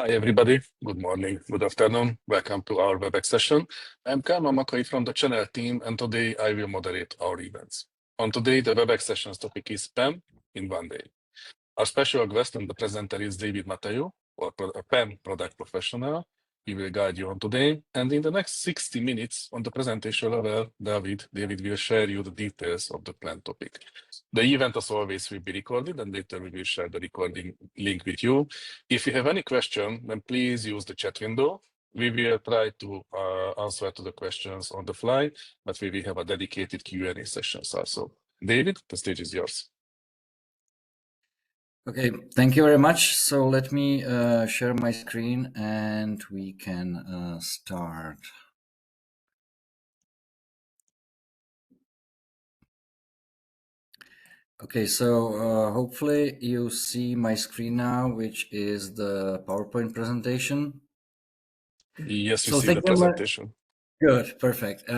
Hi, everybody. Good morning, good afternoon. Welcome to our WebEx session. I'm Kalman Makay from the channel team, and today I will moderate our events. On today, the WebEx session's topic is PAM in one day. Our special guest and the presenter is David Mateju, a PAM product professional. He will guide you on today. And in the next 60 minutes on the presentation level, David will share you the details of the planned topic. The event, as always, will be recorded, and later we will share the recording link with you. If you have any question, then please use the chat window. We will try to answer to the questions on the fly, but we will have a dedicated Q&A sessions also. David, the stage is yours. Okay, thank you very much. So let me share my screen and we can start. Okay, so hopefully you see my screen now, which is the PowerPoint presentation. Yes, we see the presentation. Good, perfect.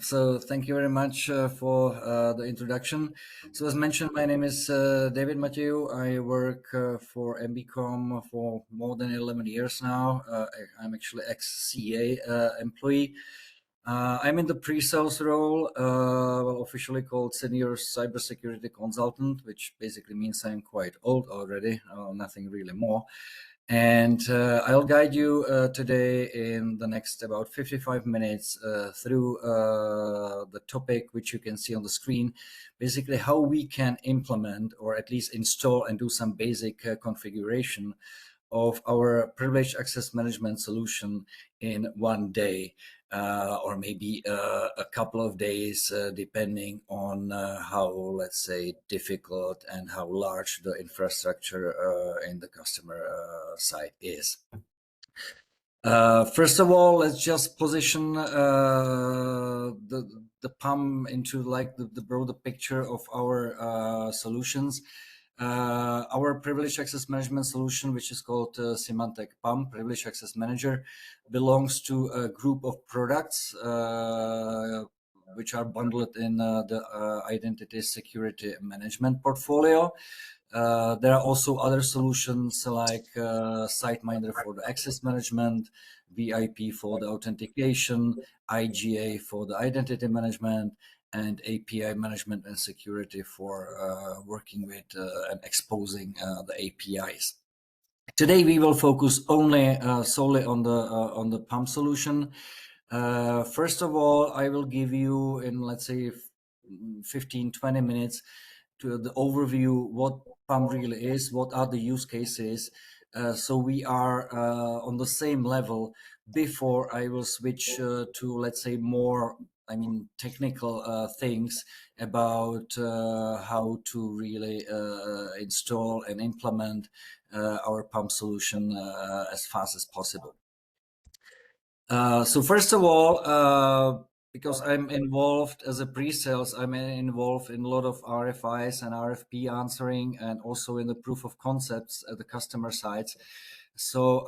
So thank you very much for the introduction. So as mentioned, my name is David Mateju. I work for MBCom for more than 11 years now. I'm actually ex-CA employee. I'm in the pre-sales role, officially called Senior Cybersecurity Consultant, which basically means I'm quite old already, nothing really more. And I'll guide you today in the next about 55 minutes through the topic, which you can see on the screen, basically how we can implement or at least install and do some basic configuration of our privileged access management solution in one day, or maybe a couple of days, depending on how, let's say, difficult and how large the infrastructure in the customer side is. First of all, let's just position the PAM into like the broader picture of our solutions. Our privileged access management solution, which is called Symantec PAM, Privileged Access Manager, belongs to a group of products which are bundled in the Identity Security Management portfolio. There are also other solutions like SiteMinder for the access management, VIP for the authentication, IGA for the identity management, and API management and security for working with and exposing the APIs. Today we will focus only solely on the PAM solution. First of all, I will give you in, let's say, 15-20 minutes to the overview what PAM really is, what are the use cases, so we are on the same level before I will switch to, let's say, more technical things about how to really install and implement our PAM solution as fast as possible. So first of all, because I'm involved as a pre-sales, I'm involved in a lot of RFIs and RFP answering, and also in the proof of concepts at the customer sites. So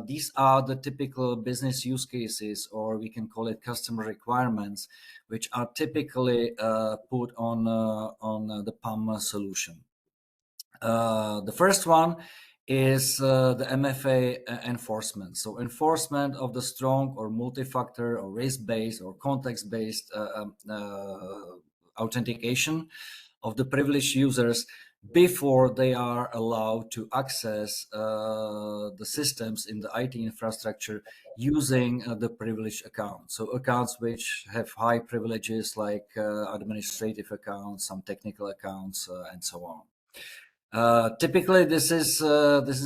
these are the typical business use cases, or we can call it customer requirements, which are typically put on the PAM solution. The first one is the MFA enforcement. So enforcement of the strong or multi-factor or race-based or context-based authentication of the privileged users before they are allowed to access the systems in the IT infrastructure using the privileged accounts. So accounts which have high privileges like administrative accounts, some technical accounts, and so on. Typically, this is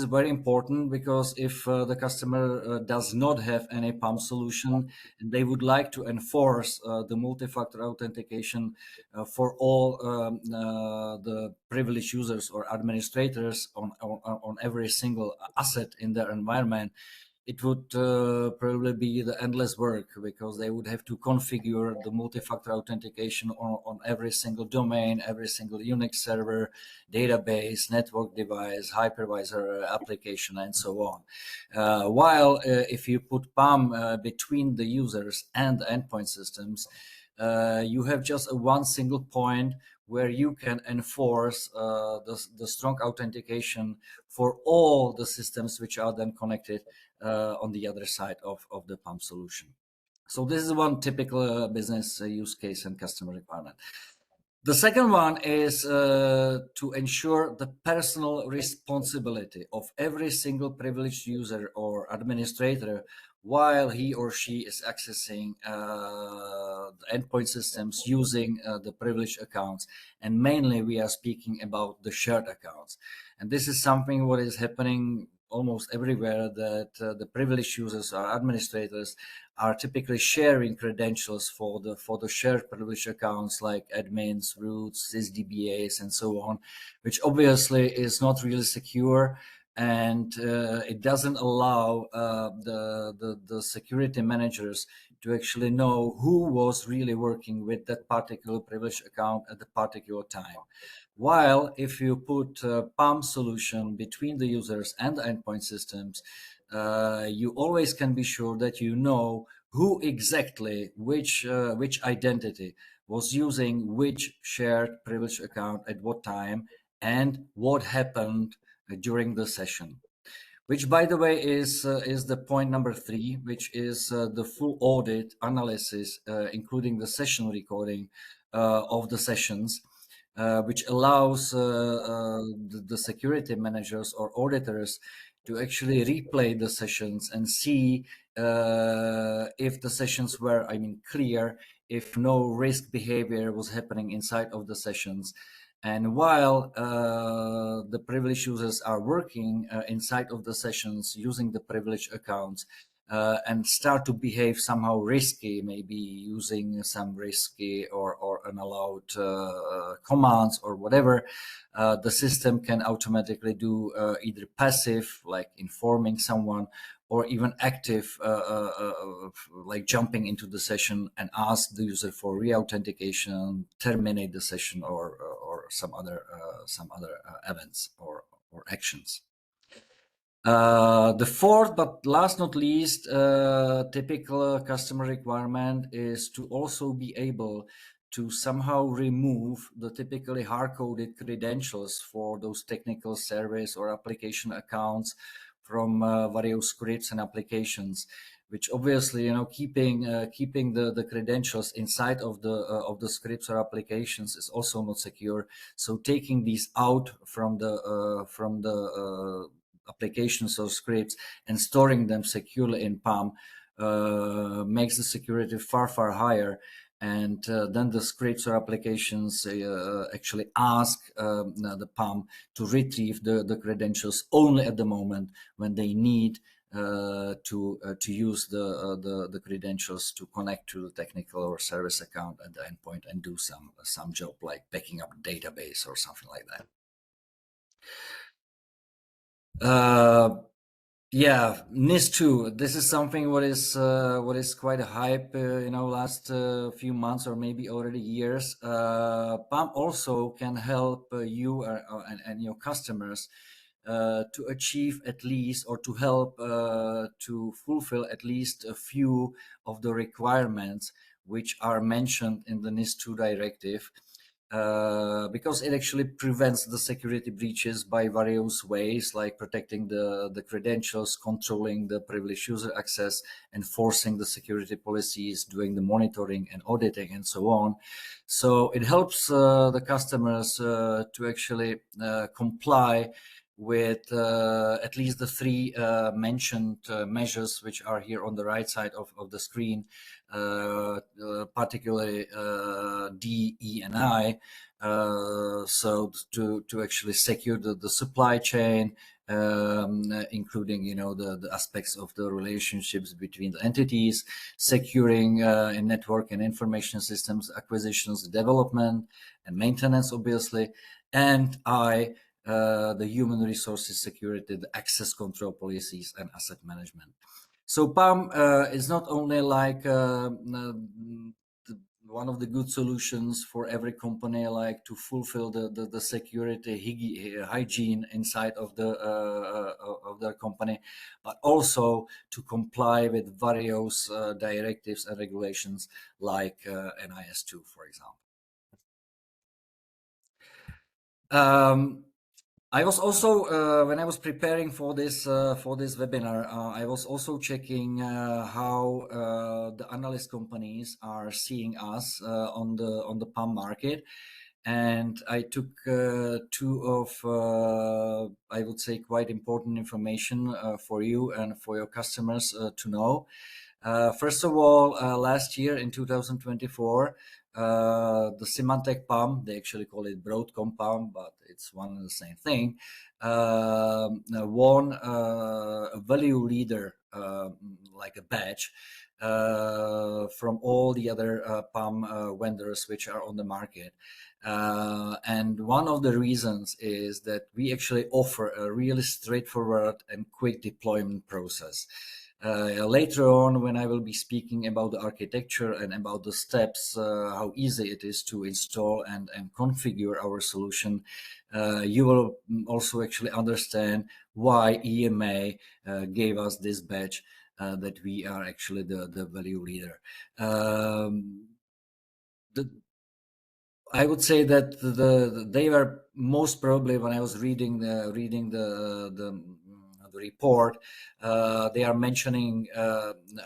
very important, because if the customer does not have any PAM solution and they would like to enforce the multi-factor authentication for all the privileged users or administrators on every single asset in their environment, it would probably be the endless work, because they would have to configure the multi-factor authentication on every single domain, every single Unix server, database, network device, hypervisor application, and so on. While if you put PAM between the users and the endpoint systems, you have just one single point where you can enforce the strong authentication for all the systems which are then connected on the other side of the PAM solution. So this is one typical business use case and customer requirement. The second one is to ensure the personal responsibility of every single privileged user or administrator while he or she is accessing the endpoint systems using the privileged accounts. And mainly we are speaking about the shared accounts. And this is something what is happening almost everywhere, that the privileged users or administrators are typically sharing credentials for the shared privileged accounts like admins, roots, sysdbas, and so on, which obviously is not really secure, and it doesn't allow the security managers to actually know who was really working with that particular privileged account at the particular time. While if you put a PAM solution between the users and the endpoint systems, you always can be sure that you know who exactly, which identity was using which shared privileged account at what time, and what happened during the session. Which, by the way, is the point number 3, which is the full audit analysis, including the session recording of the sessions, which allows the security managers or auditors to actually replay the sessions and see if the sessions were, clear, if no risk behavior was happening inside of the sessions. And while the privileged users are working inside of the sessions using the privileged accounts, and start to behave somehow risky, maybe using some risky or unallowed commands or whatever, the system can automatically do either passive, like informing someone, or even active, like jumping into the session and ask the user for re-authentication, terminate the session, or some other events or actions. The fourth, but last not least, typical customer requirement is to also be able to somehow remove the typically hard-coded credentials for those technical service or application accounts from various scripts and applications, which obviously, keeping the credentials inside of the scripts or applications is also not secure. So taking these out from the applications or scripts and storing them securely in PAM makes the security far higher. And then the scripts or applications actually ask the PAM to retrieve the credentials only at the moment when they need to use the credentials to connect to the technical or service account at the endpoint and do some job like backing up a database or something like that. Yeah, NIS2. This is something what is quite a hype, last few months or maybe already years. PAM also can help you and your customers to achieve at least, or to help to fulfill at least a few of the requirements which are mentioned in the NIS2 directive. Because it actually prevents the security breaches by various ways, like protecting the credentials, controlling the privileged user access, enforcing the security policies, doing the monitoring and auditing, and so on. So it helps the customers to actually comply with at least the 3 mentioned measures, which are here on the right side of the screen, particularly D, E, and I. So to actually secure the supply chain, including the aspects of the relationships between the entities, securing in network and information systems acquisitions, development, and maintenance, obviously, and I, the human resources security, the access control policies, and asset management. So PAM is not only like one of the good solutions for every company, like to fulfill the security hygiene inside of their company, but also to comply with various directives and regulations like NIS2, for example. I was also when I was preparing for this webinar, I was also checking how the analyst companies are seeing us on the PAM market, and I took two of I would say quite important information for you and for your customers to know. First of all, last year in 2024, the Symantec PAM, they actually call it Broadcom PAM, but it's one and the same thing, won a value leader, like a badge, from all the other PAM vendors which are on the market. And one of the reasons is that we actually offer a really straightforward and quick deployment process. Later on, when I will be speaking about the architecture and about the steps, how easy it is to install and configure our solution, you will also actually understand why EMA gave us this badge, that we are actually the value leader. I would say that they were most probably, when I was reading the report, they are mentioning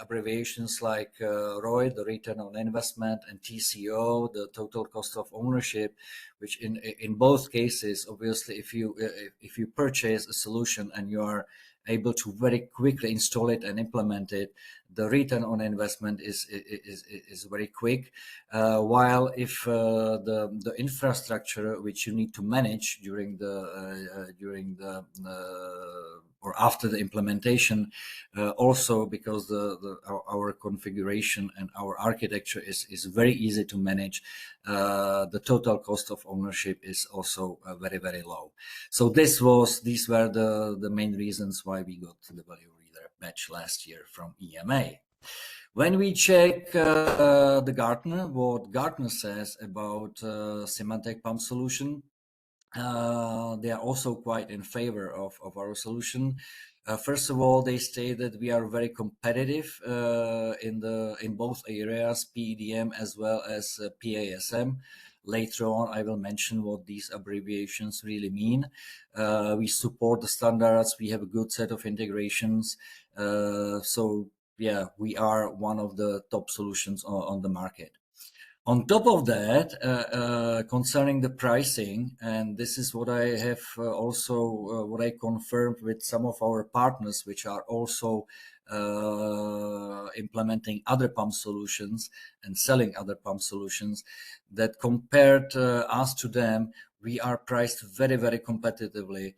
abbreviations like ROI, the return on investment, and TCO, the total cost of ownership, which in both cases, obviously, if you purchase a solution and you are able to very quickly install it and implement it, the return on investment is very quick. While if the infrastructure which you need to manage during the or after the implementation, also because our configuration and our architecture is very easy to manage, the total cost of ownership is also very, very low. So these were the main reasons why we got the value leader badge last year from EMA. When we check the Gartner, what Gartner says about Symantec PAM solution, they are also quite in favor of our solution. First of all, they say that we are very competitive in both areas, PEDM as well as PASM. Later on, I will mention what these abbreviations really mean. We support the standards. We have a good set of integrations. So yeah, we are one of the top solutions on the market. On top of that, concerning the pricing, and this is what I have also what I confirmed with some of our partners, which are also implementing other PAM solutions and selling other PAM solutions, that compared us to them, we are priced very, very competitively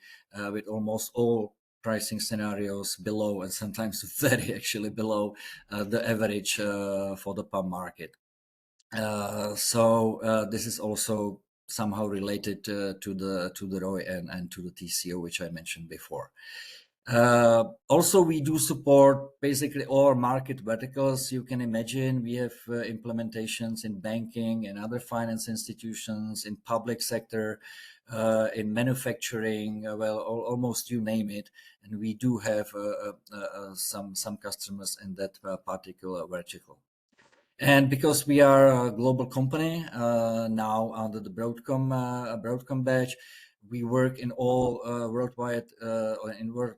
with almost all pricing scenarios below, and sometimes very actually below the average for the PAM market. So this is also somehow related to the ROI and to the TCO, which I mentioned before. Also, we do support basically all market verticals. You can imagine we have implementations in banking and other finance institutions, in public sector, in manufacturing, well, almost you name it. And we do have some customers in that particular vertical. And because we are a global company now under the Broadcom badge, we work in all worldwide in world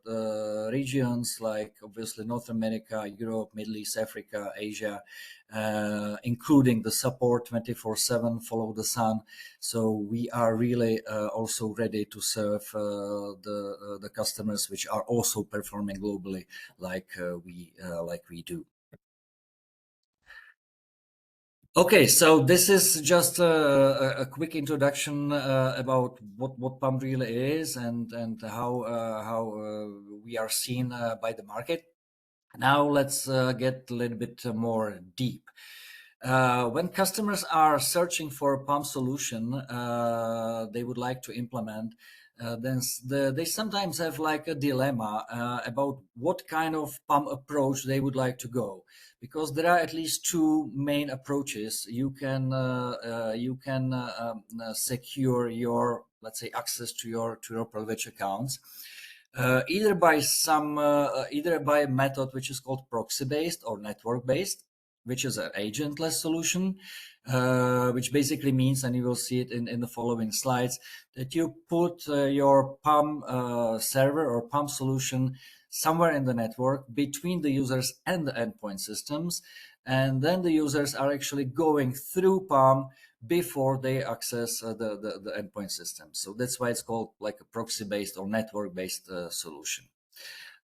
regions, like obviously North America, Europe, Middle East, Africa, Asia, including the support 24/7, follow the sun. So we are really also ready to serve the customers which are also performing globally, like we do. Okay, so this is just a quick introduction about what PAM really is and how we are seen by the market. Now let's get a little bit more deep. When customers are searching for a PAM solution they would like to implement, then they sometimes have like a dilemma about what kind of PAM approach they would like to go, because there are at least two main approaches. You can secure your, let's say, access to your privileged accounts, either by a method which is called proxy based or network based, which is an agentless solution, which basically means, and you will see it in the following slides, that you put your PAM server or PAM solution somewhere in the network between the users and the endpoint systems. And then the users are actually going through PAM before they access the endpoint system. So that's why it's called like a proxy-based or network-based solution.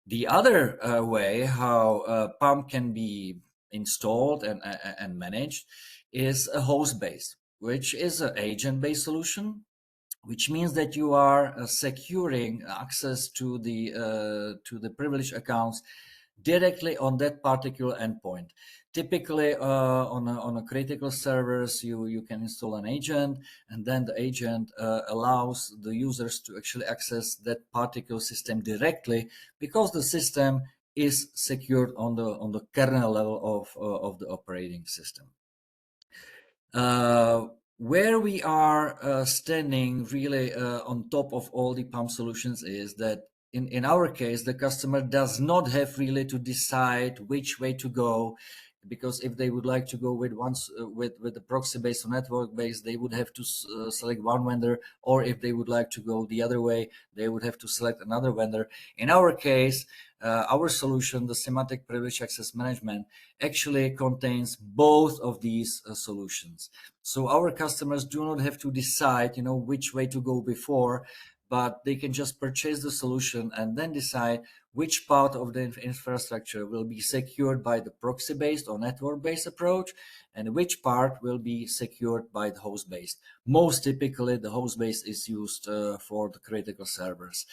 The other way how PAM can be installed and managed is a host-based, which is an agent-based solution, which means that you are securing access to the privileged accounts directly on that particular endpoint. Typically, on a critical servers, you can install an agent, and then the agent allows the users to actually access that particular system directly, because the system is secured on the kernel level of the operating system. Where we are standing really on top of all the PAM solutions is that in our case, the customer does not have really to decide which way to go, because if they would like to go with the proxy based or network based, they would have to select one vendor, or if they would like to go the other way, they would have to select another vendor. In our case, our solution, the Symantec Privileged Access Management, actually contains both of these solutions. So our customers do not have to decide, which way to go before, but they can just purchase the solution and then decide which part of the infrastructure will be secured by the proxy-based or network-based approach, and which part will be secured by the host-based. Most typically, the host-based is used for the critical servers.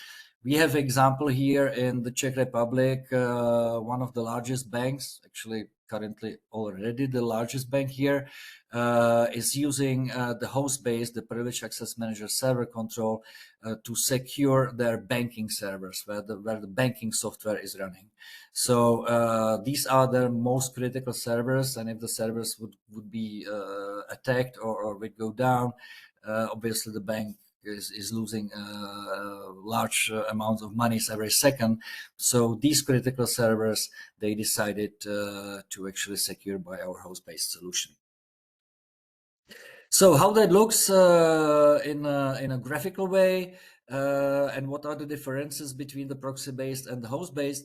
We have example here in the Czech Republic, one of the largest banks, actually currently already the largest bank here, is using the host-based, the Privileged Access Manager server control to secure their banking servers where the banking software is running. So these are the most critical servers, and if the servers would be attacked or would go down, obviously the bank is losing large amounts of money every second. So these critical servers, they decided to actually secure by our host-based solution. So how that looks in a graphical way, and what are the differences between the proxy-based and the host-based?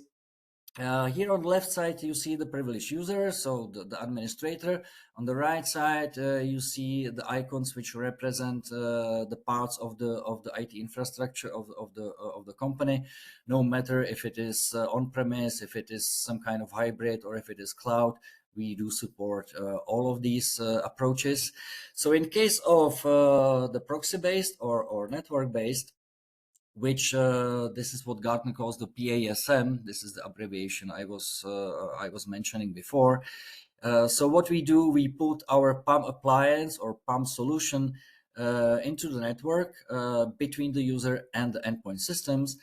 Here on the left side, you see the privileged user, so the administrator. On the right side, you see the icons which represent the parts of the IT infrastructure of the company. No matter if it is on-premise, if it is some kind of hybrid, or if it is cloud, we do support all of these approaches. So in case of the proxy-based or network-based, which this is what Gartner calls the PASM. This is the abbreviation I was mentioning before. So what we do, we put our PAM appliance or PAM solution into the network between the user and the endpoint systems.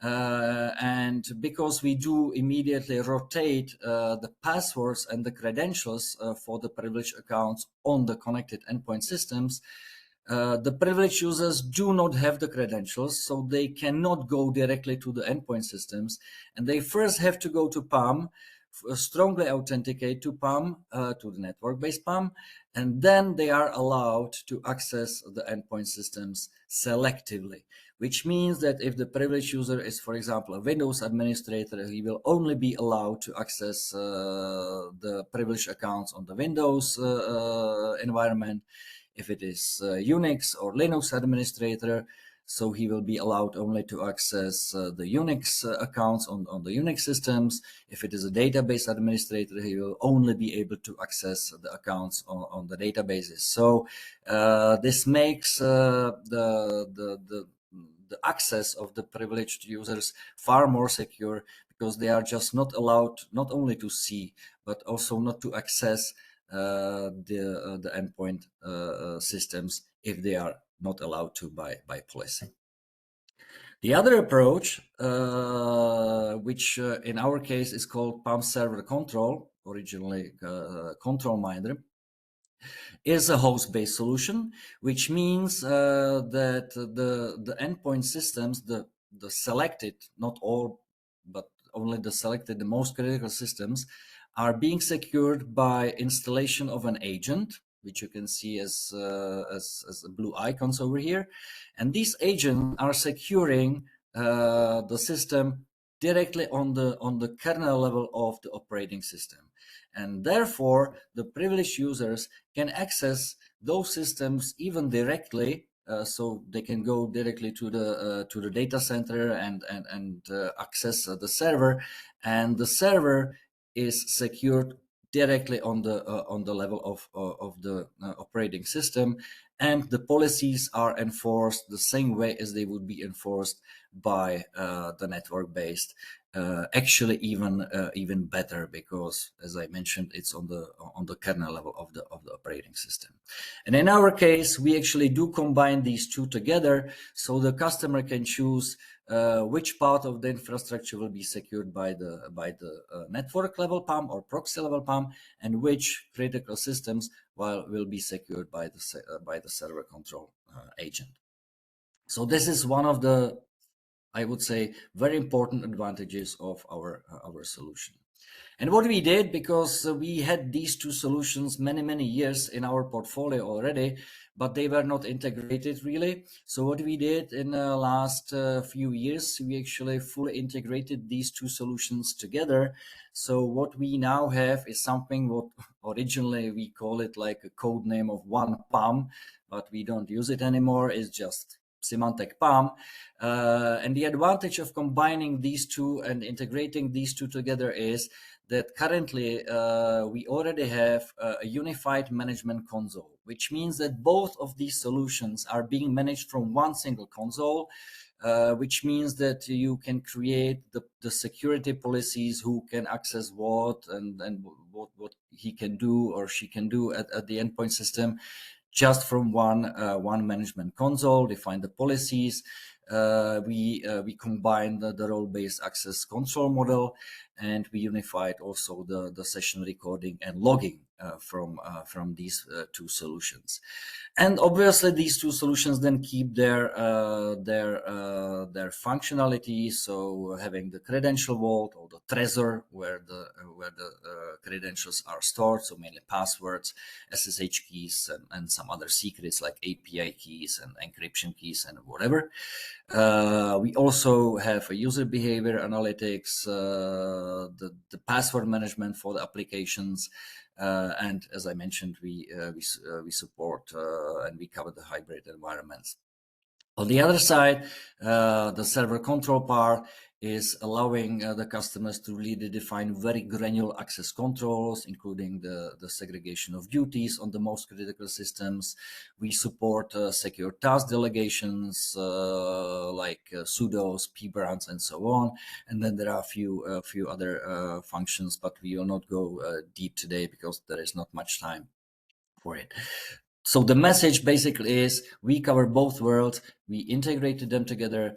And because we do immediately rotate the passwords and the credentials for the privileged accounts on the connected endpoint systems, the privileged users do not have the credentials, so they cannot go directly to the endpoint systems, and they first have to go to PAM, strongly authenticate to PAM, to the network-based PAM, and then they are allowed to access the endpoint systems selectively, which means that if the privileged user is, for example, a Windows administrator, he will only be allowed to access the privileged accounts on the Windows environment. If it is Unix or Linux administrator, so he will be allowed only to access the Unix accounts on the Unix systems. If it is a database administrator, he will only be able to access the accounts on the databases. So this makes the access of the privileged users far more secure, because they are just not allowed not only to see, but also not to access the endpoint systems if they are not allowed to by policy. The other approach, which in our case is called PAM Server Control, originally Control Minder, is a host-based solution, which means that the endpoint systems, the selected, not all, but only the selected, the most critical systems, are being secured by installation of an agent, which you can see as blue icons over here. And these agents are securing the system directly on the kernel level of the operating system. And therefore, the privileged users can access those systems even directly, so they can go directly to the data center and access the server, and the server is secured directly on the level of the operating system, and the policies are enforced the same way as they would be enforced by the network-based. Actually, even better, because as I mentioned, it's on the kernel level of the operating system. And in our case, we actually do combine these two together, so the customer can choose which part of the infrastructure will be secured by the network level PAM or proxy level PAM, and which critical systems will be secured by the server control agent. So this is one of the, I would say, very important advantages of our solution. And what we did, because we had these two solutions many years in our portfolio already, but they were not integrated really. So what we did in the last few years, we actually fully integrated these two solutions together. So what we now have is something what originally we call it like a code name of one PAM, but we don't use it anymore. It's just Symantec PAM. And the advantage of combining these two and integrating these two together is that currently we already have a unified management console, which means that both of these solutions are being managed from one single console, which means that you can create the security policies, who can access what, and what he can do or she can do at the endpoint system, just from one management console. Define the policies. We combined the role-based access control model, and we unified also the session recording and logging from these two solutions. And obviously, these two solutions then keep their functionality. So having the credential vault or the Trezor, where the credentials are stored, so mainly passwords, SSH keys, and some other secrets like API keys and encryption keys and whatever. We also have a user behavior analytics, the password management for the applications, and as I mentioned, we support and we cover the hybrid environments. On the other side, the server control part is allowing the customers to really define very granular access controls, including the segregation of duties on the most critical systems. We support secure task delegations like sudos, pbrands, and so on. And then there are a few other functions, but we will not go deep today because there is not much time for it. So the message basically is we cover both worlds. We integrated them together,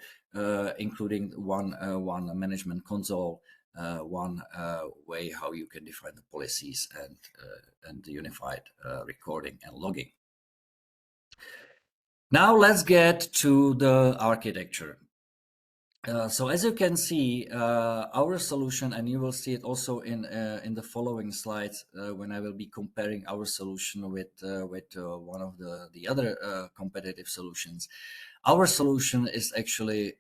including one management console, one way how you can define the policies, and the unified recording and logging. Now let's get to the architecture. So as you can see, our solution, and you will see it also in the following slides when I will be comparing our solution with one of the other competitive solutions. Our solution is actually,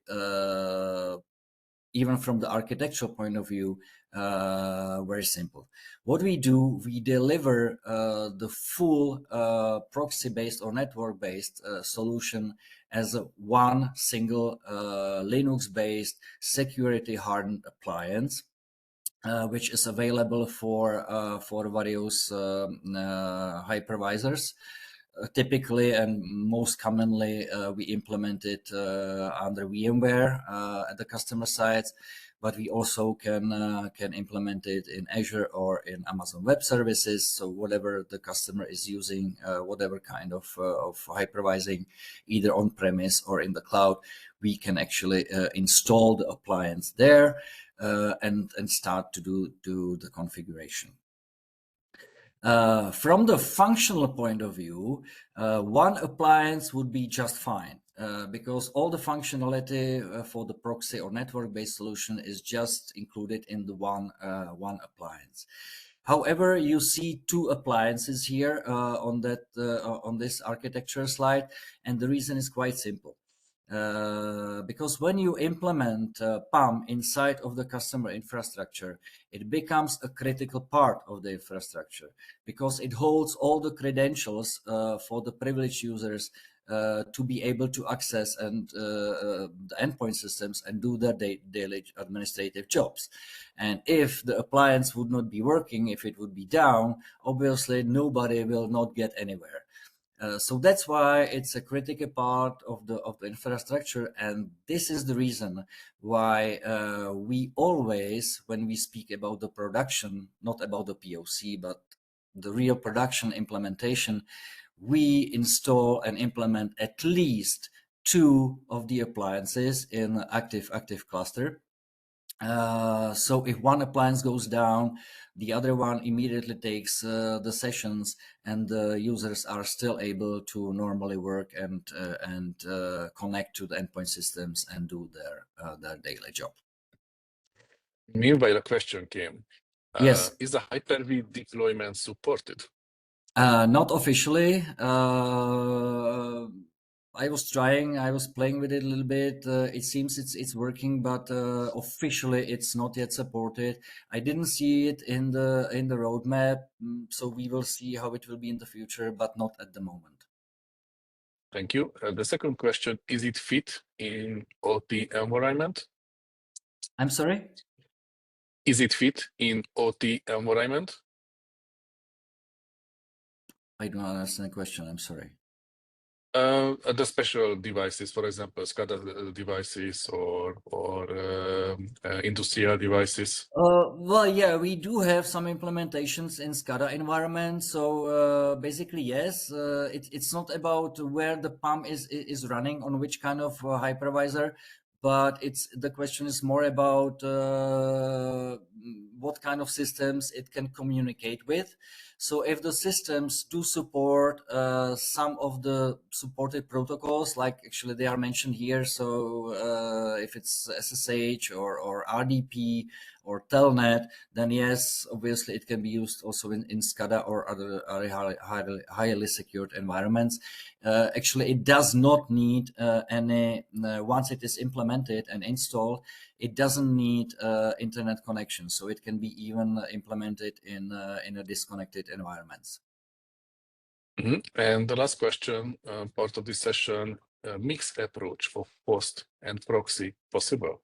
even from the architectural point of view, very simple. What we do, we deliver the full proxy-based or network-based solution as a one single Linux-based security-hardened appliance, which is available for various hypervisors. Typically and most commonly, we implement it under VMware at the customer sites, but we also can implement it in Azure or in Amazon Web Services. So whatever the customer is using, whatever kind of hypervising, either on premise or in the cloud, we can actually install the appliance there and start to do the configuration. From the functional point of view, one appliance would be just fine. because all the functionality for the proxy or network-based solution is just included in the one appliance. However, you see two appliances here on this architecture slide, and the reason is quite simple. Because when you implement PAM inside of the customer infrastructure, it becomes a critical part of the infrastructure because it holds all the credentials for the privileged users to be able to access the endpoint systems and do their daily administrative jobs. And if the appliance would not be working, if it would be down, obviously nobody will not get anywhere. So that's why it's a critical part of the infrastructure, and this is the reason why we always, when we speak about the production, not about the POC, but the real production implementation, we install and implement at least two of the appliances in active cluster. So if one appliance goes down, the other one immediately takes the sessions, and the users are still able to normally work and connect to the endpoint systems and do their daily job. Meanwhile, a question came. Yes. Is the Hyper-V deployment supported? Not officially. I was trying. I was playing with it a little bit. It seems it's working, but officially it's not yet supported. I didn't see it in the roadmap, so we will see how it will be in the future, but not at the moment. Thank you. The second question: is it fit in OT environment? I'm sorry. Is it fit in OT environment? I don't understand the question. I'm sorry. The special devices, for example, SCADA devices or industrial devices. Well, yeah, we do have some implementations in SCADA environment. So basically, yes, it's not about where the PAM is running on which kind of hypervisor, but the question is more about what kind of systems it can communicate with. So if the systems do support some of the supported protocols, like actually they are mentioned here, so if it's SSH or RDP or Telnet, then yes, obviously it can be used also in SCADA or other highly secured environments. Actually, it does not need any, once it is implemented and installed, it doesn't need internet connection. So it can be even implemented in a disconnected environments. Mm-hmm. And the last question, part of this session, mixed approach of host and proxy possible?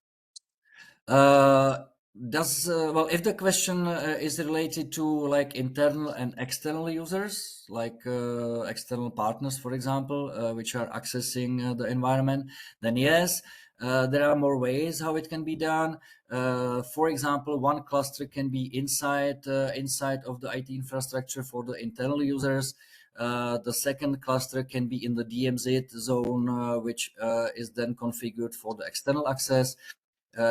Well, if the question is related to like internal and external users, like external partners, for example, which are accessing the environment, then yes, there are more ways how it can be done. For example, one cluster can be inside of the IT infrastructure for the internal users. The second cluster can be in the DMZ zone, which is then configured for the external access.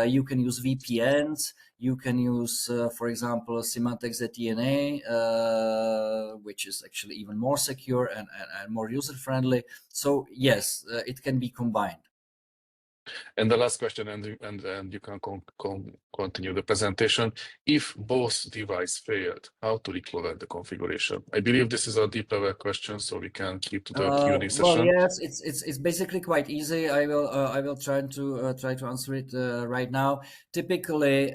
You can use VPNs. You can use, for example, Symantec ZTNA, which is actually even more secure and more user-friendly. So yes, it can be combined. And the last question, and you can continue the presentation. If both devices failed, how to recover the configuration? I believe this is a deep level question, so we can keep to the Q&A session. Well, yes, it's basically quite easy. I will try to answer it right now. Typically,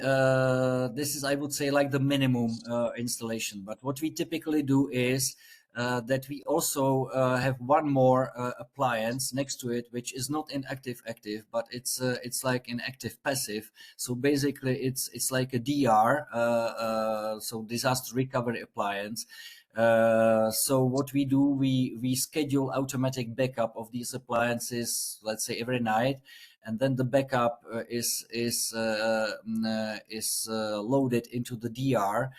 this is, I would say, like the minimum installation. But what we typically do is that we also have one more appliance next to it, which is not in active, but it's like in active passive. So basically, it's like a DR, so disaster recovery appliance. So what we do, we schedule automatic backup of these appliances, let's say every night, and then the backup is loaded into the DR.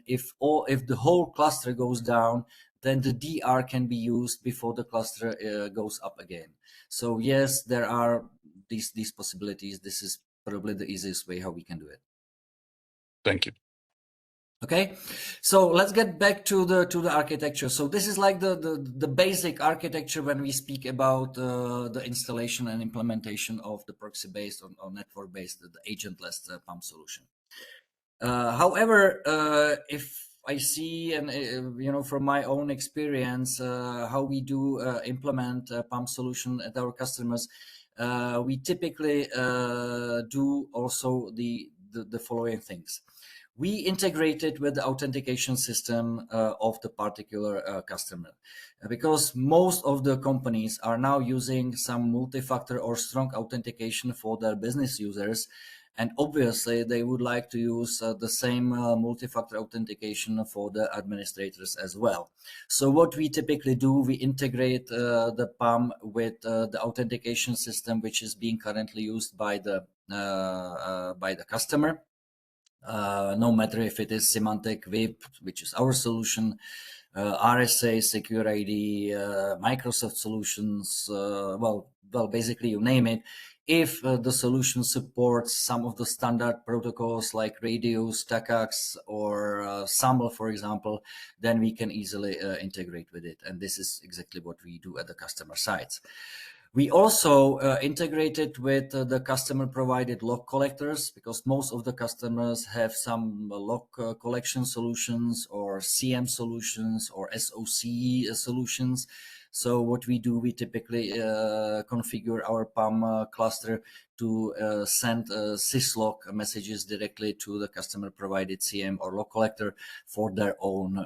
If the whole cluster goes down, then the DR can be used before the cluster goes up again. So yes, there are these possibilities. This is probably the easiest way how we can do it. Thank you. Okay, so let's get back to the architecture. So this is like the basic architecture when we speak about the installation and implementation of the proxy based or network based, the agentless PAM solution. However, if I see, and from my own experience, how we do implement a PAM solution at our customers, we typically do also the following things. We integrate it with the authentication system of the particular customer, because most of the companies are now using some multi-factor or strong authentication for their business users. And obviously, they would like to use the same multi-factor authentication for the administrators as well. So what we typically do, we integrate the PAM with the authentication system, which is being currently used by the customer. No matter if it is Symantec VIP, which is our solution, RSA, Secure ID, Microsoft solutions, well, basically you name it. If the solution supports some of the standard protocols like radios, TACAX, or SAML, for example, then we can easily integrate with it. And this is exactly what we do at the customer sites. We also integrated with the customer provided log collectors, because most of the customers have some log collection solutions or CM solutions or SOC solutions. So what we do, we typically configure our PAM cluster to send syslog messages directly to the customer provided CM or log collector for their own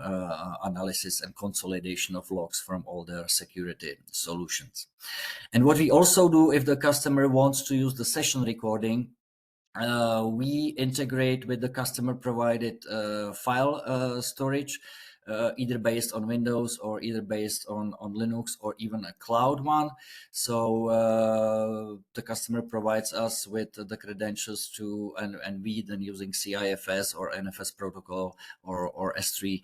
analysis and consolidation of logs from all their security solutions. And what we also do, if the customer wants to use the session recording, we integrate with the customer provided file storage, either based on Windows or either based on Linux or even a cloud one. So the customer provides us with the credentials to, and we then using CIFS or NFS protocol or S3,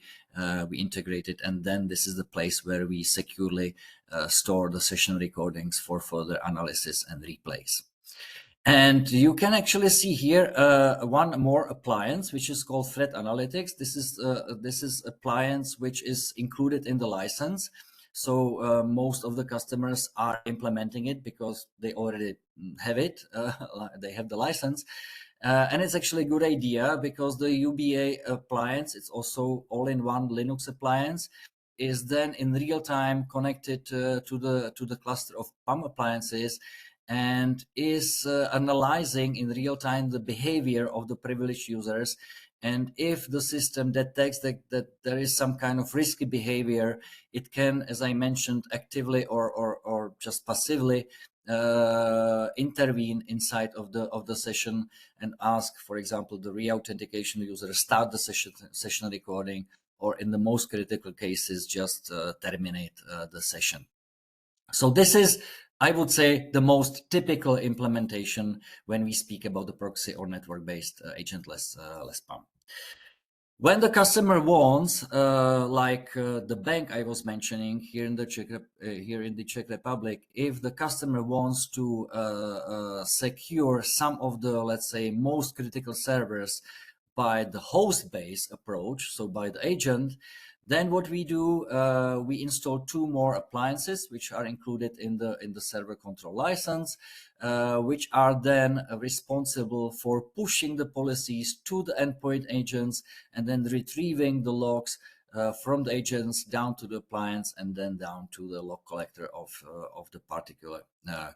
we integrate it. And then this is the place where we securely store the session recordings for further analysis and replays. And you can actually see here one more appliance, which is called Threat Analytics. This is appliance which is included in the license. So most of the customers are implementing it because they already have it. They have the license. And it's actually a good idea, because the UBA appliance, it's also all-in-one Linux appliance, is then in real time connected to the cluster of PAM appliances, and is analyzing in real time the behavior of the privileged users. And if the system detects that there is some kind of risky behavior, it can, as I mentioned, actively or just passively intervene inside of the session and ask, for example, the re-authentication user to start the session recording, or in the most critical cases, just terminate the session. So this is, I would say, the most typical implementation when we speak about the proxy or network-based agentless PAM. When the customer wants, like the bank I was mentioning here in the Czech Republic, if the customer wants to secure some of the, let's say, most critical servers by the host-based approach, so by the agent, then what we do, we install two more appliances which are included in the server control license, which are then responsible for pushing the policies to the endpoint agents and then retrieving the logs from the agents down to the appliance and then down to the log collector of the particular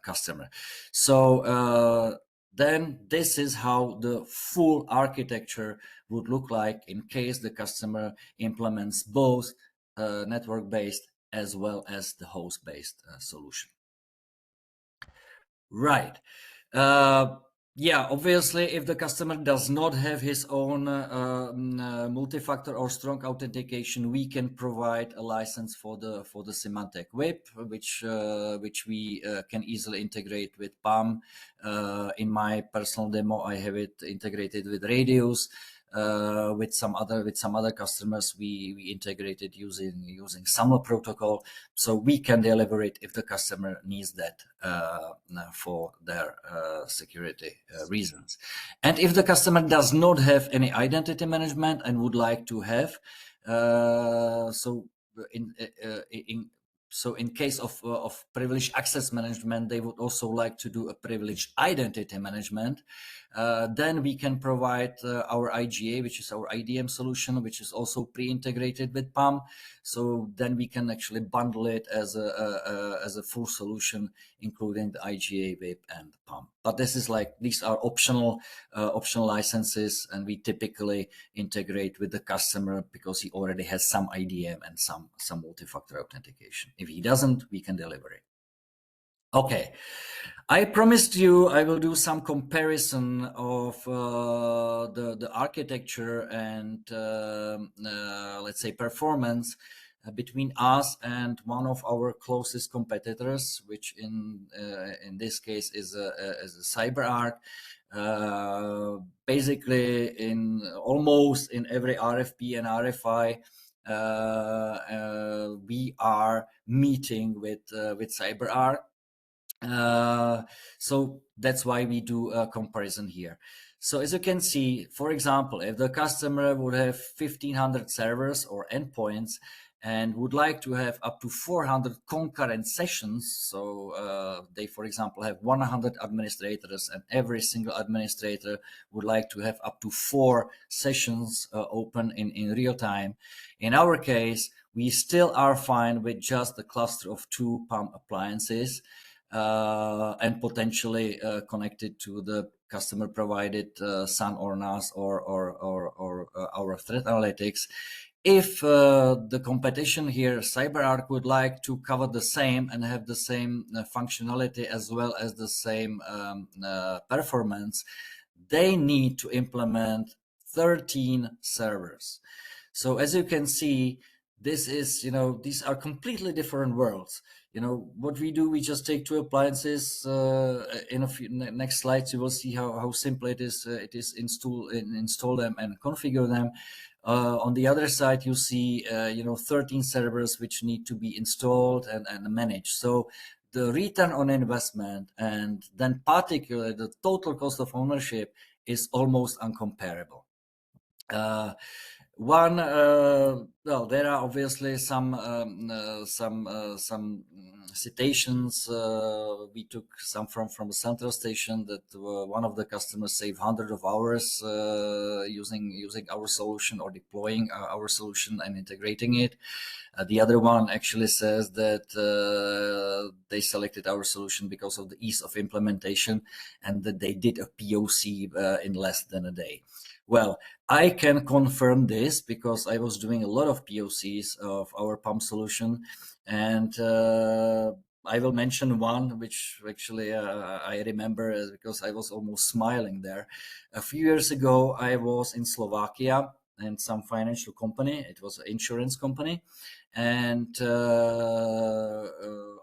customer. So then this is how the full architecture would look like in case the customer implements both network-based as well as the host-based solution. Right. Yeah, obviously, if the customer does not have his own multi-factor or strong authentication, we can provide a license for the Symantec VIP, which we can easily integrate with PAM. In my personal demo, I have it integrated with radios. with some other customers, we integrated using SAML protocol, so we can deliver it if the customer needs that for their security reasons. And if the customer does not have any identity management and would like to have, so in case of privileged access management, they would also like to do a privileged identity management. Then we can provide our IGA, which is our IDM solution, which is also pre-integrated with PAM. So then we can actually bundle it as a full solution, including the IGA, WIP, and PAM. But this is these are optional licenses, and we typically integrate with the customer because he already has some IDM and some multi-factor authentication. If he doesn't, we can deliver it. Okay, I promised you I will do some comparison of the architecture and let's say performance between us and one of our closest competitors, which in this case is a CyberArk. Basically, almost in every RFP and RFI, we are meeting with CyberArk. So that's why we do a comparison here. So as you can see, for example, if the customer would have 1,500 servers or endpoints and would like to have up to 400 concurrent sessions, so they, for example, have 100 administrators, and every single administrator would like to have up to 4 sessions open in real time. In our case, we still are fine with just a cluster of 2 PAM appliances, and potentially connected to the customer provided SAN or NAS or our threat analytics. If the competition here, CyberArk, would like to cover the same and have the same functionality as well as the same performance, they need to implement 13 servers. So as you can see, this is, these are completely different worlds. What we do, we just take 2 appliances. In a few next slides, you will see how simple it is. Install them and configure them. On the other side, you see 13 servers which need to be installed and managed. So the return on investment, and then particularly the total cost of ownership, is almost uncomparable. Well, there are obviously some citations. We took some from a central station that one of the customers saved hundreds of hours using our solution or deploying our solution and integrating it. The other one actually says that they selected our solution because of the ease of implementation and that they did a POC in less than a day. Well, I can confirm this because I was doing a lot of POCs of our PAM solution, and I will mention one which actually I remember because I was almost smiling there. A few years ago, I was in Slovakia and some financial company. It was an insurance company, and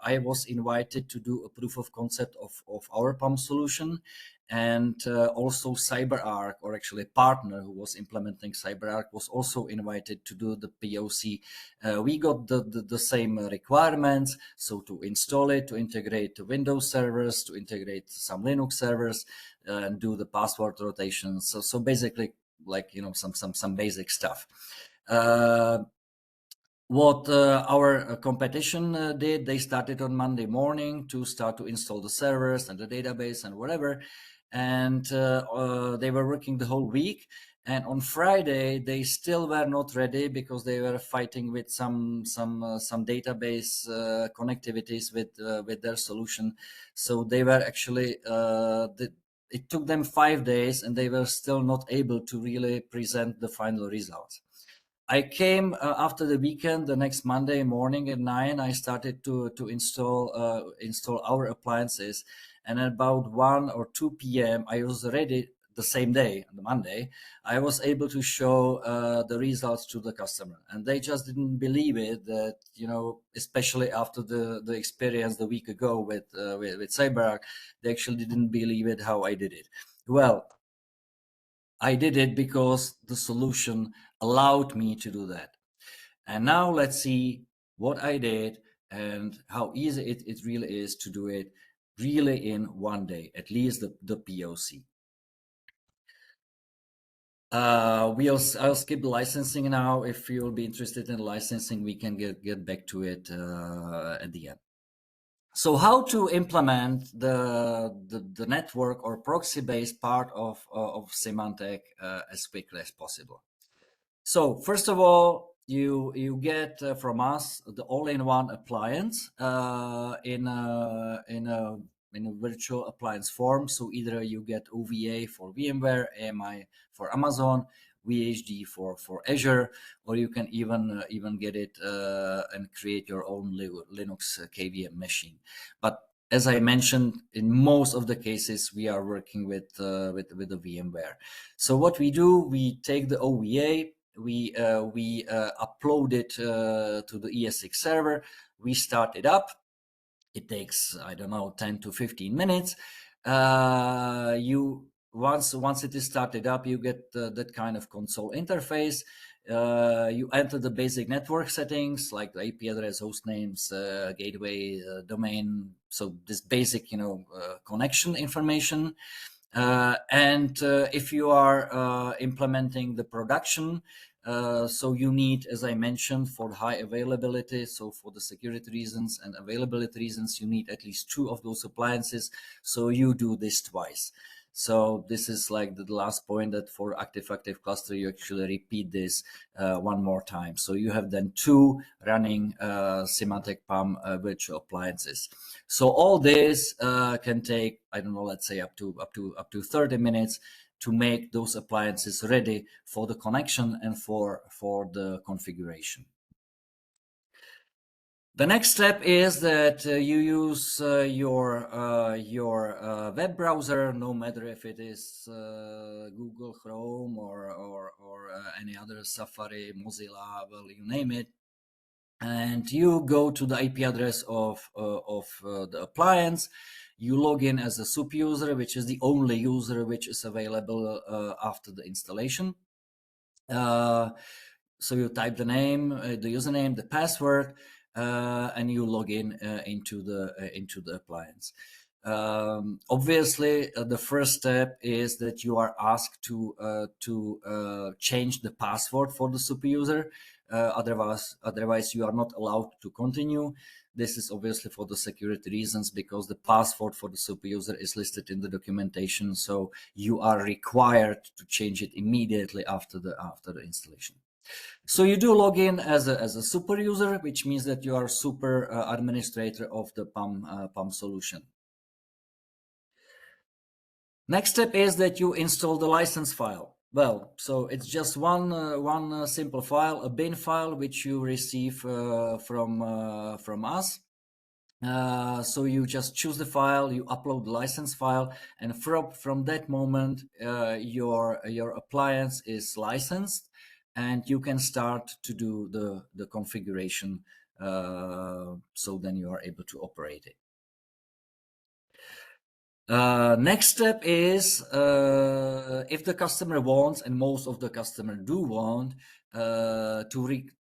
I was invited to do a proof of concept of our PAM solution. And also CyberArk, or actually a partner who was implementing CyberArk, was also invited to do the POC. We got the same requirements, so to install it, to integrate the Windows servers, to integrate some Linux servers, and do the password rotation. So basically, some basic stuff. What our competition did, they started on Monday morning to start to install the servers and the database and whatever, and they were working the whole week. And on Friday, they still were not ready because they were fighting with some database connectivities with their solution. So they were actually it took them 5 days, and they were still not able to really present the final results. I came after the weekend. The next Monday morning at 9, I started to install our appliances, and at about 1 or 2 p.m. I was ready. The same day, on the Monday, I was able to show the results to the customer, and they just didn't believe it. That especially after the experience the week ago with CyberArk, they actually didn't believe it how I did it. Well, I did it because the solution allowed me to do that. And now let's see what I did and how easy it really is to do it really in one day, at least the POC. I'll skip the licensing now. If you'll be interested in licensing, we can get back to it at the end. So how to implement the network or proxy-based part of Symantec as quickly as possible. So first of all, you get from us the all-in-one appliance in a virtual appliance form. So either you get OVA for VMware, AMI for Amazon, VHD for Azure, or you can even get it and create your own Linux KVM machine. But as I mentioned, in most of the cases, we are working with the VMware. So what we do, we take the OVA, we upload it to the ES6 server, we start it up. It takes, I don't know, 10 to 15 minutes. Once it is started up, you get that kind of console interface. You enter the basic network settings like the IP address, host names, gateway, domain. So this basic, connection information. And if you are implementing the production, so you need, as I mentioned, for high availability, so for the security reasons and availability reasons, you need at least 2 of those appliances. So you do this twice. So this is like the last point, that for active cluster, you actually repeat this one more time. So you have then 2 running Symantec PAM virtual appliances. So all this can take, I don't know, let's say up to 30 minutes to make those appliances ready for the connection and for the configuration. The next step is that you use your web browser, no matter if it is Google Chrome or any other, Safari, Mozilla, well, you name it, and you go to the IP address of the appliance. You log in as a super user, which is the only user which is available after the installation. So you type the name, the username, the password, and you log in into the appliance. Obviously, the first step is that you are asked to change the password for the super user. Otherwise, you are not allowed to continue. This is obviously for the security reasons, because the password for the super user is listed in the documentation. So you are required to change it immediately after the installation. So you do log in as a super user, which means that you are super administrator of the PAM solution. Next step is that you install the license file. Well, so it's just one simple file, a bin file, which you receive from us. So you just choose the file, you upload the license file, and from that moment, your appliance is licensed, and you can start to do the configuration. So then you are able to operate it. Next step is if the customer wants, and most of the customer do want, to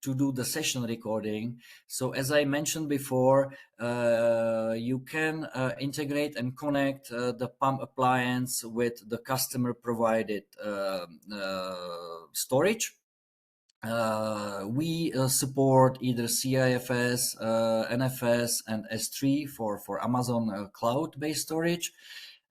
do the session recording. So as I mentioned before, you can integrate and connect the PAM appliance with the customer provided storage. We support either CIFS, NFS, and S3 for Amazon cloud-based storage.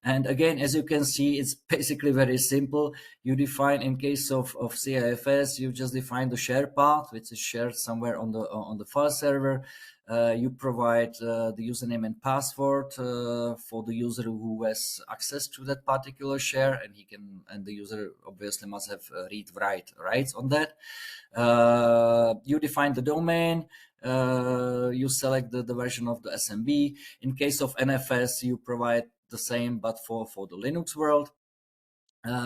And again, as you can see, it's basically very simple. You define, in case of CIFS, you just define the share path, which is shared somewhere on the file server. You provide the username and password for the user who has access to that particular share, and the user obviously must have read-write rights on that. You define the domain. You select the version of the SMB. In case of NFS, you provide the same, but for the Linux world.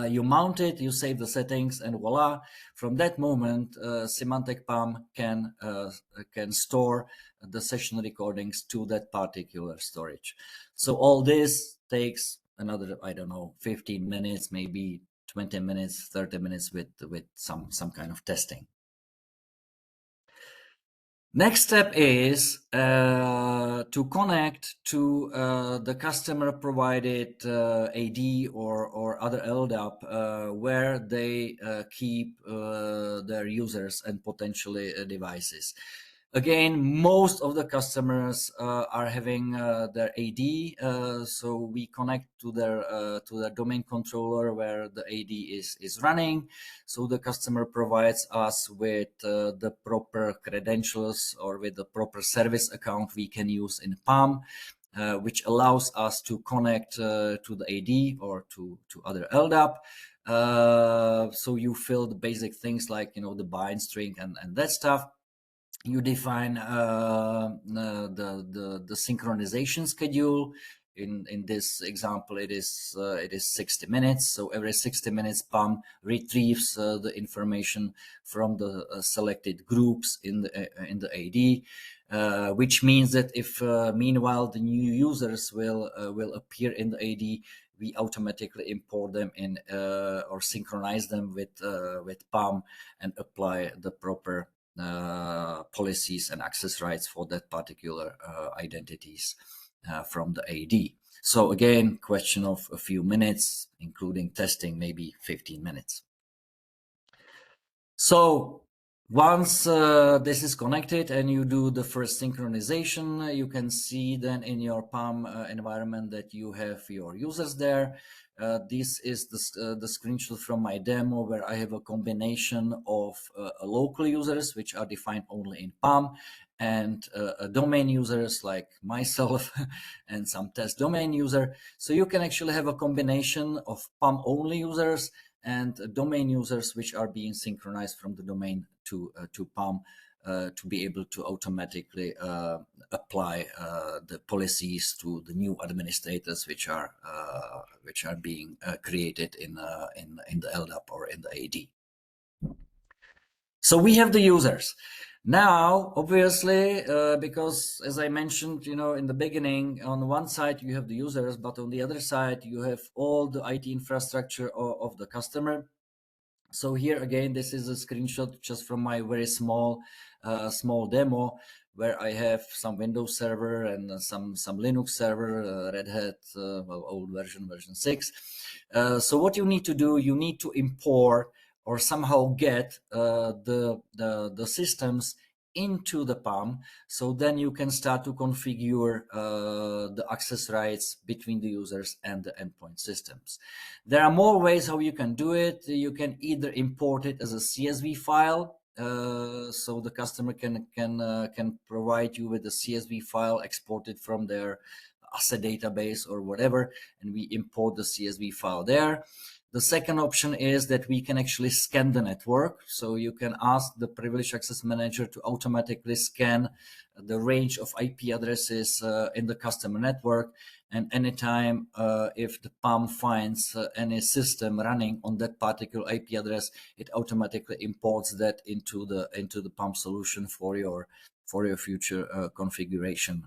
You mount it, you save the settings, and voila! From that moment, Symantec PAM can store the session recordings to that particular storage. So all this takes another, I don't know, 15 minutes, maybe 20 minutes, 30 minutes with some kind of testing. Next step is to connect to the customer provided AD or other LDAP where they keep their users and potentially devices. Again, most of the customers are having their AD, so we connect to their domain controller where the AD is running. So the customer provides us with the proper credentials or with the proper service account we can use in PAM, which allows us to connect to the AD or to other LDAP. So you fill the basic things like the bind string and that stuff. You define the synchronization schedule. In this example, it is 60 minutes. So every 60 minutes, PAM retrieves the information from the selected groups in the AD, which means that if meanwhile the new users will appear in the AD, we automatically import them in or synchronize them with PAM and apply the proper policies and access rights for that particular identities from the AD. So again, question of a few minutes, including testing, maybe 15 minutes. So once this is connected and you do the first synchronization, you can see then in your PAM environment that you have your users there. This is the screenshot from my demo where I have a combination of local users, which are defined only in PAM, and domain users like myself and some test domain user. So you can actually have a combination of PAM only users and domain users which are being synchronized from the domain to PAM to be able to automatically apply the policies to the new administrators which are being created in the LDAP or in the AD. So we have the users. Now, obviously, because as I mentioned, in the beginning, on one side you have the users, but on the other side you have all the IT infrastructure of the customer. So here again, this is a screenshot just from my very small demo where I have some Windows server and some Linux server, Red Hat, old version 6. So what you need to do, you need to import or somehow get the systems into the PAM, so then you can start to configure the access rights between the users and the endpoint systems. There are more ways how you can do it. You can either import it as a CSV file, so the customer can provide you with a CSV file exported from their asset database or whatever, and we import the CSV file there. The second option is that we can actually scan the network. So you can ask the Privileged Access Manager to automatically scan the range of IP addresses in the customer network. And anytime if the PAM finds any system running on that particular IP address, it automatically imports that into the PAM solution for your future configuration.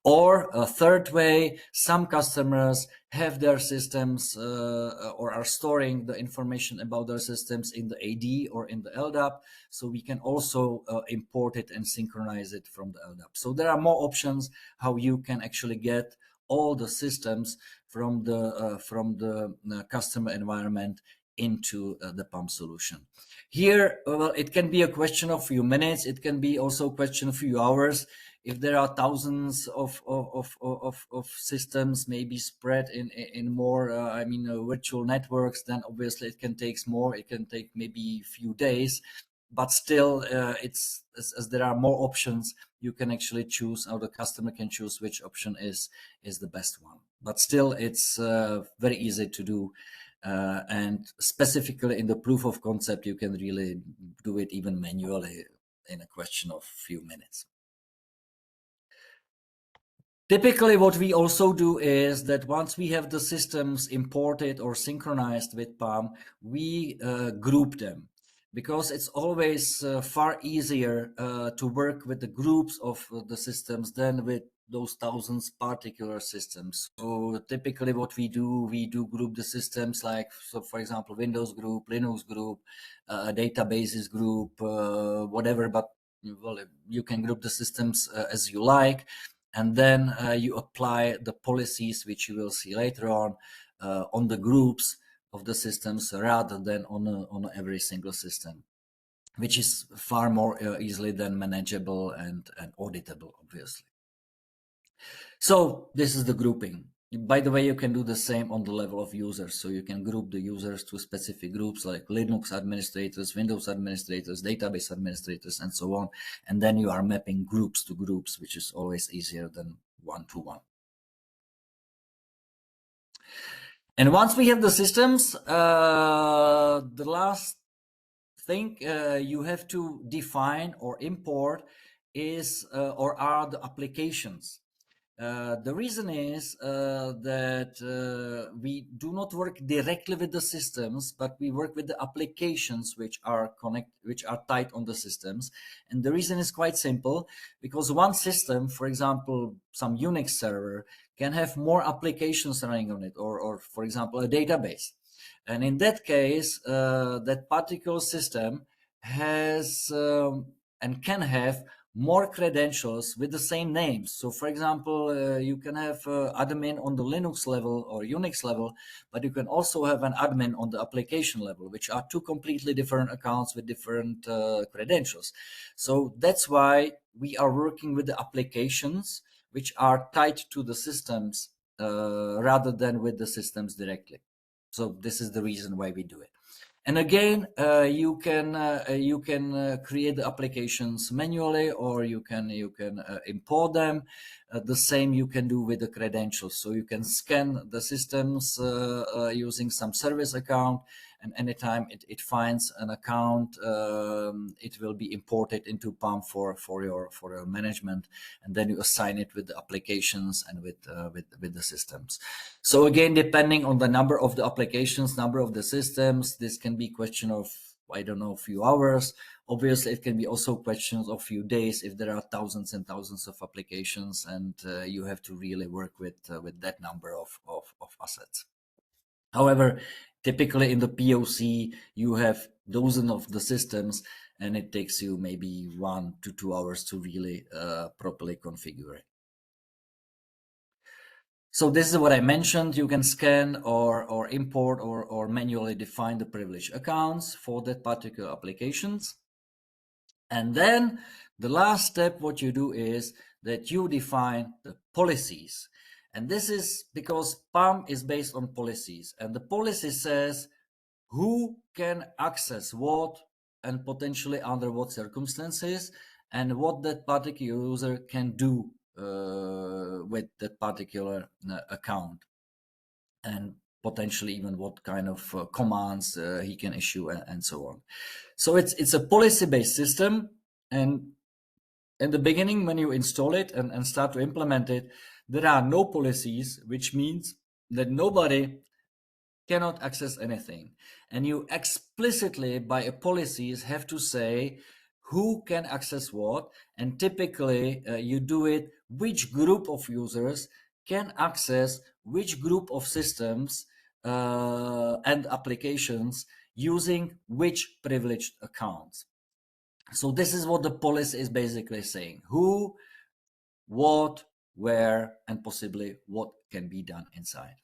Or a third way, some customers have their systems or are storing the information about their systems in the AD or in the LDAP, so we can also import it and synchronize it from the LDAP. So there are more options how you can actually get all the systems from the customer environment into the PAM solution. Here, well, it can be a question of few minutes. It can be also a question of few hours. If there are thousands of systems maybe spread in more, virtual networks, then obviously it can take more. It can take maybe a few days, but still, it's as there are more options, you can actually choose, or the customer can choose which option is the best one. But still, it's very easy to do. And specifically in the proof of concept, you can really do it even manually in a question of few minutes. Typically, what we also do is that once we have the systems imported or synchronized with PAM, we group them, because it's always far easier to work with the groups of the systems than with those thousands particular systems. So typically what we do group the systems like, so for example, Windows group, Linux group, databases group, whatever, but well, you can group the systems as you like. And then you apply the policies, which you will see later on the groups of the systems rather than on every single system, which is far more easily than manageable and auditable, obviously. So this is the grouping. By the way, you can do the same on the level of users. So you can group the users to specific groups like Linux administrators, Windows administrators, database administrators, and so on. And then you are mapping groups to groups, which is always easier than one-to-one. And once we have the systems, the last thing you have to define or import is or are the applications. The reason is that we do not work directly with the systems, but we work with the applications which are tied on the systems. And the reason is quite simple, because one system, for example, some Unix server, can have more applications running on it, or for example, a database. And in that case, that particular system has and can have more credentials with the same names. So for example, you can have admin on the Linux level or Unix level, but you can also have an admin on the application level, which are two completely different accounts with different credentials. So that's why we are working with the applications which are tied to the systems rather than with the systems directly. So this is the reason why we do it. And again, you can create the applications manually, or you can import them. The same you can do with the credentials. So you can scan the systems using some service account, and anytime it finds an account, it will be imported into PAM for your management, and then you assign it with the applications and with the systems. So again, depending on the number of the applications, number of the systems, this can be question of, I don't know, a few hours. Obviously, it can be also questions of few days if there are thousands and thousands of applications, and you have to really work with that number of assets. However, typically in the POC, you have dozens of the systems, and it takes you maybe 1 to 2 hours to really properly configure it. So this is what I mentioned. You can scan or import or manually define the privileged accounts for that particular applications. And then the last step, what you do is that you define the policies. And this is because PAM is based on policies, and the policy says who can access what and potentially under what circumstances, and what that particular user can do with that particular account, and potentially even what kind of commands he can issue, and so on. So it's a policy-based system, and in the beginning, when you install it and start to implement it, there are no policies, which means that nobody cannot access anything. And you explicitly, by a policies, have to say who can access what, and typically you do it which group of users can access which group of systems and applications using which privileged accounts. So this is what the policy is basically saying: who, what, where, and possibly what can be done inside.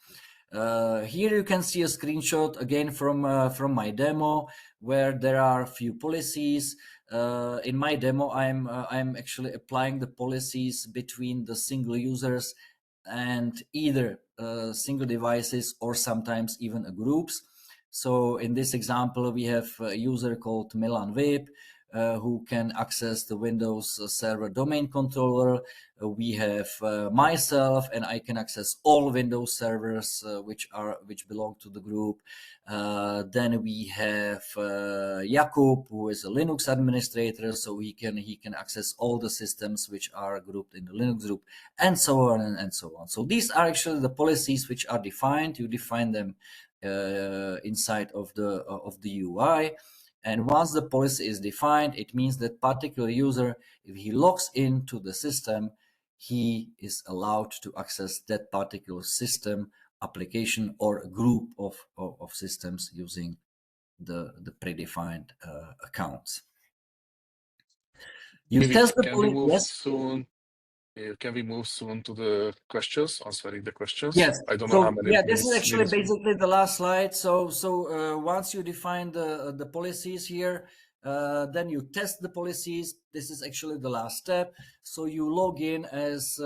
Here you can see a screenshot again from my demo, where there are a few policies. In my demo, I'm actually applying the policies between the single users and either single devices or sometimes even groups. So in this example, we have a user called Milan Vip, who can access the Windows Server domain controller. We have myself, and I can access all Windows servers which belong to the group. Then we have Jakub, who is a Linux administrator, so he can access all the systems which are grouped in the Linux group, and so on and so on. So these are actually the policies which are defined. You define them inside of the UI. And once the policy is defined, it means that particular user, if he logs into the system, he is allowed to access that particular system, application, or a group of systems using the predefined accounts. You Maybe test the can we move yes. soon? Can we move soon to the questions, answering the questions? Yes. I don't know how So many yeah, this is actually minutes. basically the last slide. So once you define the policies here, then you test the policies. This is actually the last step. So you log in as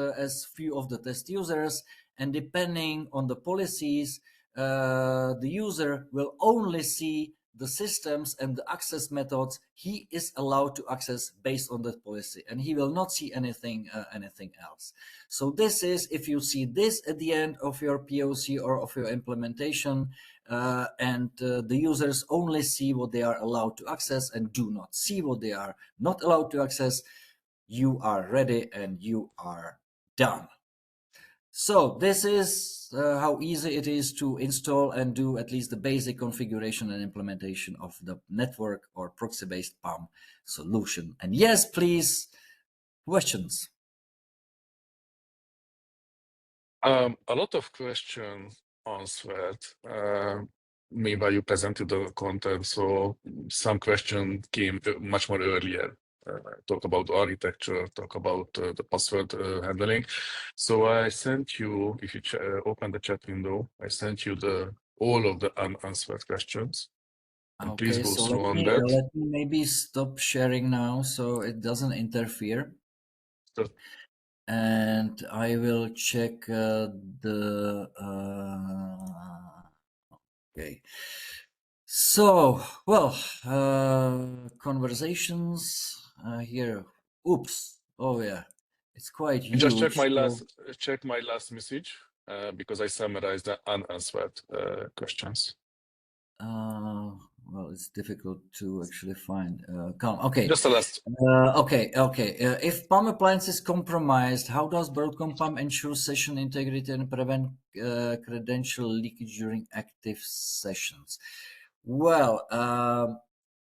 few of the test users, and depending on the policies, the user will only see the systems and the access methods he is allowed to access based on that policy, and he will not see anything else. So this is, if you see this at the end of your POC or of your implementation, and the users only see what they are allowed to access and do not see what they are not allowed to access, you are ready and you are done. So this is how easy it is to install and do at least the basic configuration and implementation of the network or proxy-based PAM solution. And yes, please, questions. A lot of questions answered. Meanwhile, you presented the content, so some questions came much more earlier. Talk about architecture, talk about the password handling. So I sent you, if you open the chat window, I sent you all of the unanswered questions. And please Okay, go so through on that. let me maybe stop sharing now so it doesn't interfere. So, And I will check the okay. So, well, conversations here. Oops. Oh yeah, it's quite just check huge. my So, last message because I summarized the unanswered questions. well, it's difficult to actually find. Okay. Just the last. Okay. If PAM appliance is compromised, how does Broadcom PAM ensure session integrity and prevent credential leakage during active sessions? Well,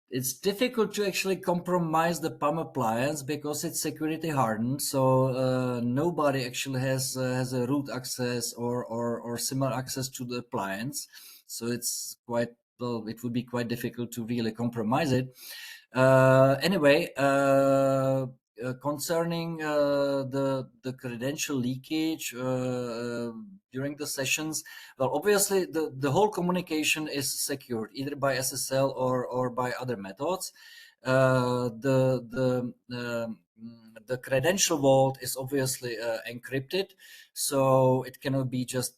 it's difficult to actually compromise the PAM appliance because it's security hardened. So nobody actually has a root access or similar access to the appliance. So it's quite well. It would be quite difficult to really compromise it. Anyway, concerning the credential leakage during the sessions, well, obviously the whole communication is secured either by SSL or by other methods. The credential vault is obviously encrypted, so it cannot be just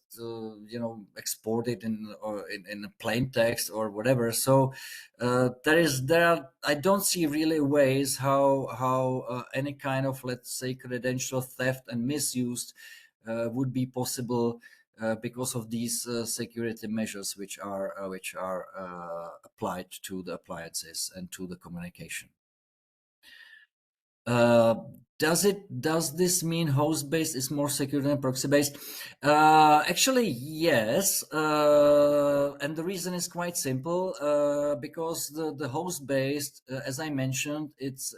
exported in a plain text or whatever. So I don't see really ways how any kind of, let's say, credential theft and misuse would be possible because of these security measures which are applied to the appliances and to the communication. Does this mean host-based is more secure than proxy-based? Actually, yes. And the reason is quite simple. Because the host-based, as I mentioned, it's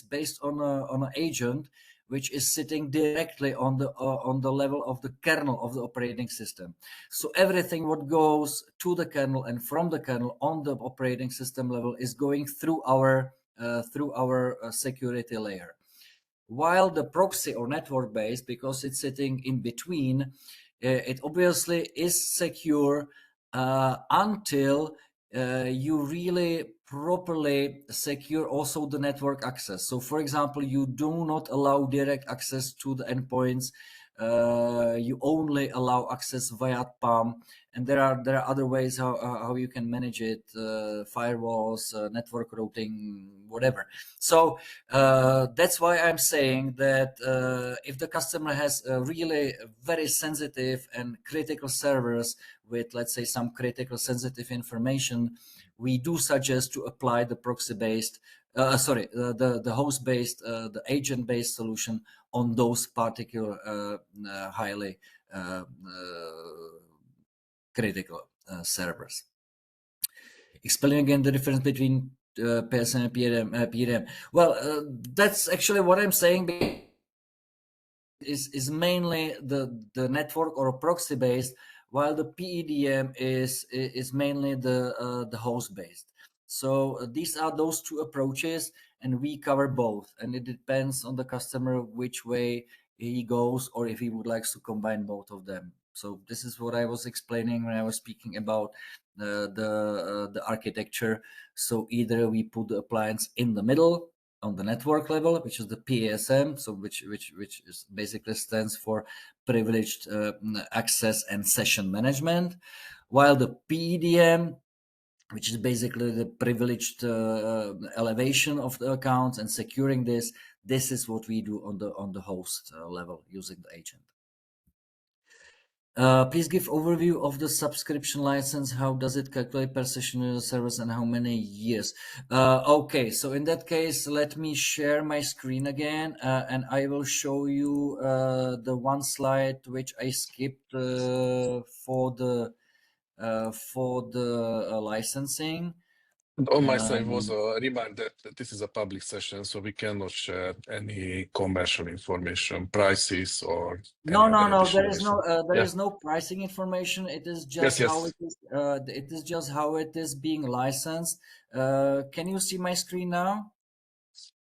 based on an agent which is sitting directly on the level of the kernel of the operating system. So everything what goes to the kernel and from the kernel on the operating system level is going through our security layer. While the proxy or network based, because it's sitting in between, it obviously is secure until you really properly secure also the network access. So for example, you do not allow direct access to the endpoints. You only allow access via PAM, and there are other ways how you can manage it, firewalls, network routing, whatever. So that's why I'm saying that if the customer has really very sensitive and critical servers with, let's say, some critical sensitive information, we do suggest to apply the proxy-based, the host-based, the agent-based solution on those particular highly critical servers. Explain again the difference between PSM and PRM. Well, that's actually what I'm saying. is mainly the network or proxy based, while the PEDM is mainly the host based. So these are those two approaches, and we cover both, and it depends on the customer which way he goes, or if he would like to combine both of them. So this is what I was explaining when I was speaking about the architecture. So either we put the appliance in the middle on the network level, which is the PASM, so which is basically stands for privileged access and session management, while the PEDM, which is basically the privileged elevation of the accounts and securing this. This is what we do on the host level using the agent. Please give overview of the subscription license. How does it calculate per session service and how many years? Okay, so in that case, let me share my screen again, and I will show you the one slide which I skipped for the licensing. And on my side was a reminder that this is a public session, so we cannot share any commercial information, prices, or any No, other there additional is information. there Yeah. is no pricing information. It is Yes, just how yes, it is. It is just how it is being licensed. Can you see my screen now?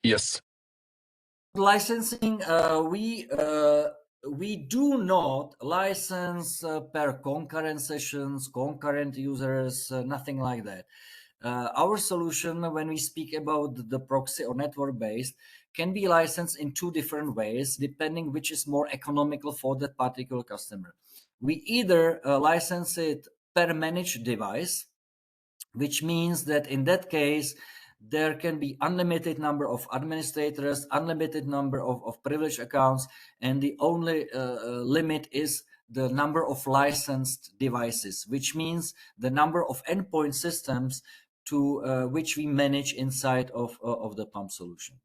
yes. Licensing, we do not license per concurrent sessions, concurrent users, nothing like that. Our solution, when we speak about the proxy or network based, can be licensed in two different ways, depending which is more economical for that particular customer. We either license it per managed device, which means that in that case, there can be unlimited number of administrators, unlimited number of privileged accounts, and the only limit is the number of licensed devices, which means the number of endpoint systems to which we manage inside of the PAM solution.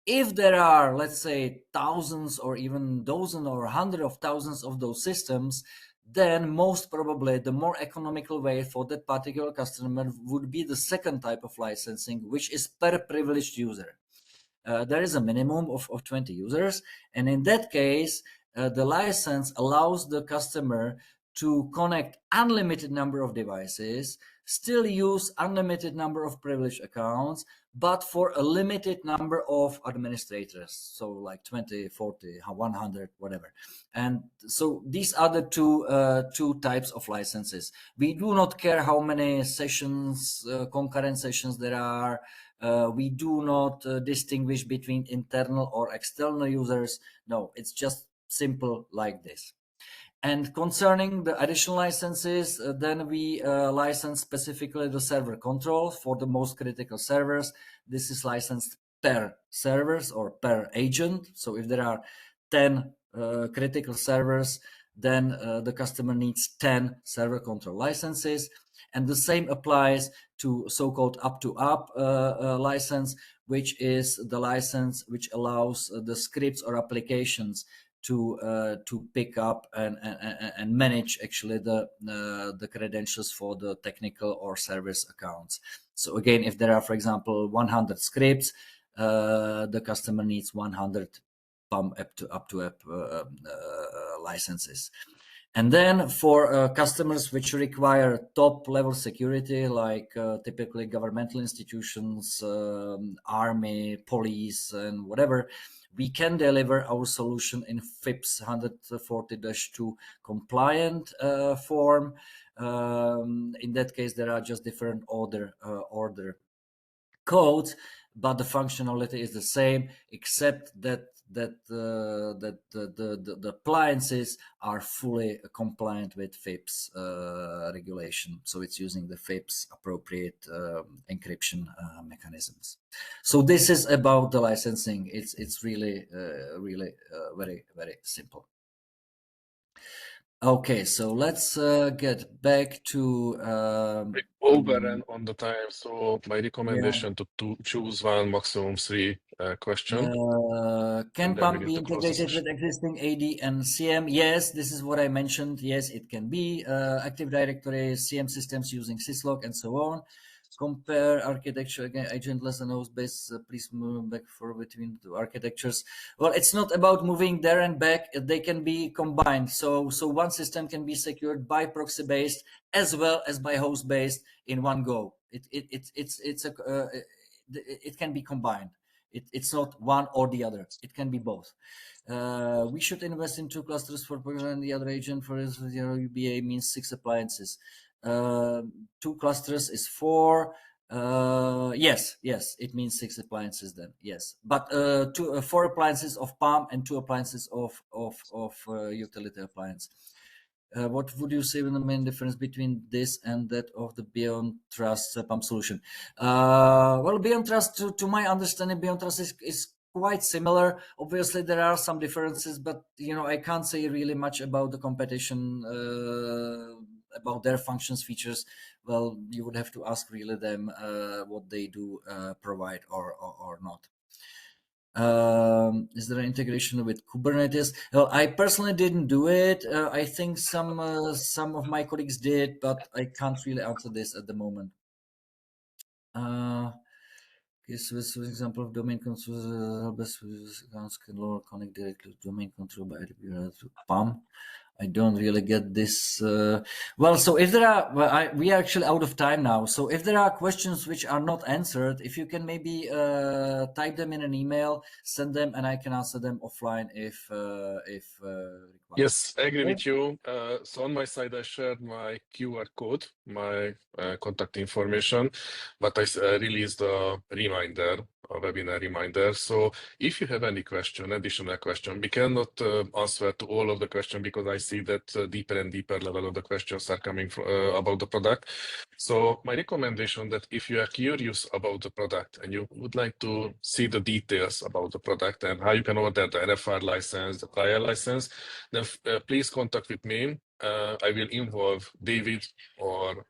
If there are, let's say, thousands or even dozen or hundred of thousands of those systems, then most probably the more economical way for that particular customer would be the second type of licensing, which is per privileged user. There is a minimum of 20 users, and in that case, the license allows the customer to connect unlimited number of devices, still use unlimited number of privileged accounts, but for a limited number of administrators, so like 20, 40, 100, whatever. And so these are the two types of licenses. We do not care how many sessions, concurrent sessions there are. We do not distinguish between internal or external users. No, it's just simple like this. And concerning the additional licenses, then we license specifically the server control for the most critical servers. This is licensed per servers or per agent. So if there are 10 critical servers, then the customer needs 10 server control licenses. And the same applies to so-called up-to-up license, which is the license which allows the scripts or applications to pick up and manage actually the credentials for the technical or service accounts. So again, if there are, for example, 100 scripts, the customer needs 100 PAM up-to-app licenses. And then for customers which require top level security, like typically governmental institutions, army, police, and whatever, we can deliver our solution in FIPS 140-2 compliant form. In that case, there are just different order codes, but the functionality is the same, except that the appliances are fully compliant with FIPS regulation. So it's using the FIPS appropriate encryption mechanisms. So this is about the licensing. It's really very, very simple. Okay, so let's get back to Overrun on the time, so my recommendation to choose one, maximum three question. Can And then we PAM need be to close the integrated session. with existing AD and CM? Yes, this is what I mentioned. Yes, it can be. Active Directory, CM systems using syslog, and so on. compare architecture again, agentless and host-based. Please move back forward between the architectures. Well, it's not about moving there and back. They can be combined. So one system can be secured by proxy-based as well as by host-based in one go. It can be combined. It's not one or the other. It can be both. We should invest in 2 clusters for and the other agent for UBA means 6 appliances. 2 clusters is 4. Yes, it means 6 appliances then. Yes, but 4 appliances of PAM and 2 appliances of utility appliance. What would you say is the main difference between this and that of the Beyond Trust PAM solution? Well, Beyond Trust, to my understanding, Beyond Trust is quite similar. Obviously, there are some differences, but I can't say really much about the competition, about their functions, features. Well, you would have to ask really them what they do provide or not. Is there an integration with Kubernetes? Well, I personally didn't do it. I think some of my colleagues did, but I can't really answer this at the moment. This was an example of domain control. Best accounts can lower connect directly to domain control by to PAM. I don't really get this. Well, so if there are, we are actually out of time now. So if there are questions which are not answered, if you can maybe type them in an email, send them, and I can answer them offline if required. Yes, I agree with you. So on my side, I shared my QR code, my contact information, but I released a reminder, a webinar reminder. So if you have any question, additional question, we cannot answer to all of the questions because I see that deeper and deeper level of the questions are coming from, about the product. So my recommendation that if you are curious about the product and you would like to see the details about the product and how you can order the NFR license, the trial license, then please contact with me. I will involve David or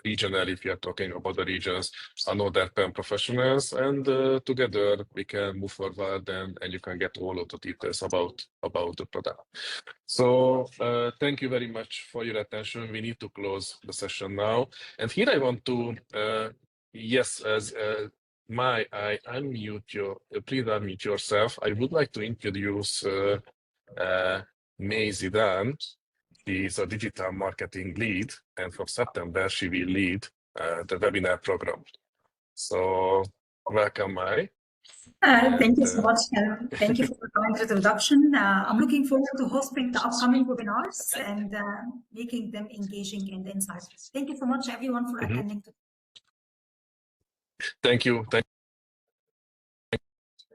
regional, if you are talking about the regions, another PAM professionals, and together we can move forward and you can get all of the details about the product. So thank you very much for your attention. We need to close the session now. And here I want to, yes, as I unmute your, please unmute yourself. I would like to introduce May Zidane. She is a digital marketing lead, and from September she will lead the webinar program. So welcome, May. Thank you so much, Kalman. Thank you for the kind introduction. I'm looking forward to hosting the upcoming webinars and making them engaging and insightful. Thank you so much, everyone, for attending. Thank you.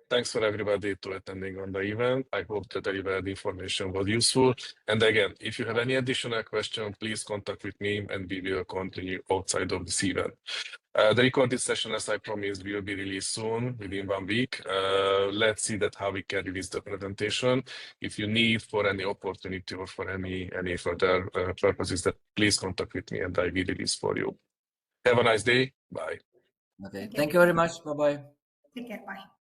Thanks for everybody to attending on the event. I hope that the information was useful. And again, if you have any additional question, please contact with me and we will continue outside of this event. The recorded session, as I promised, will be released soon, within 1 week. Let's see that how we can release the presentation. If you need for any opportunity or for any further purposes, that please contact with me and I will release for you. Have a nice day. Bye. Okay. Thank you very much. Bye-bye. Take care. Bye.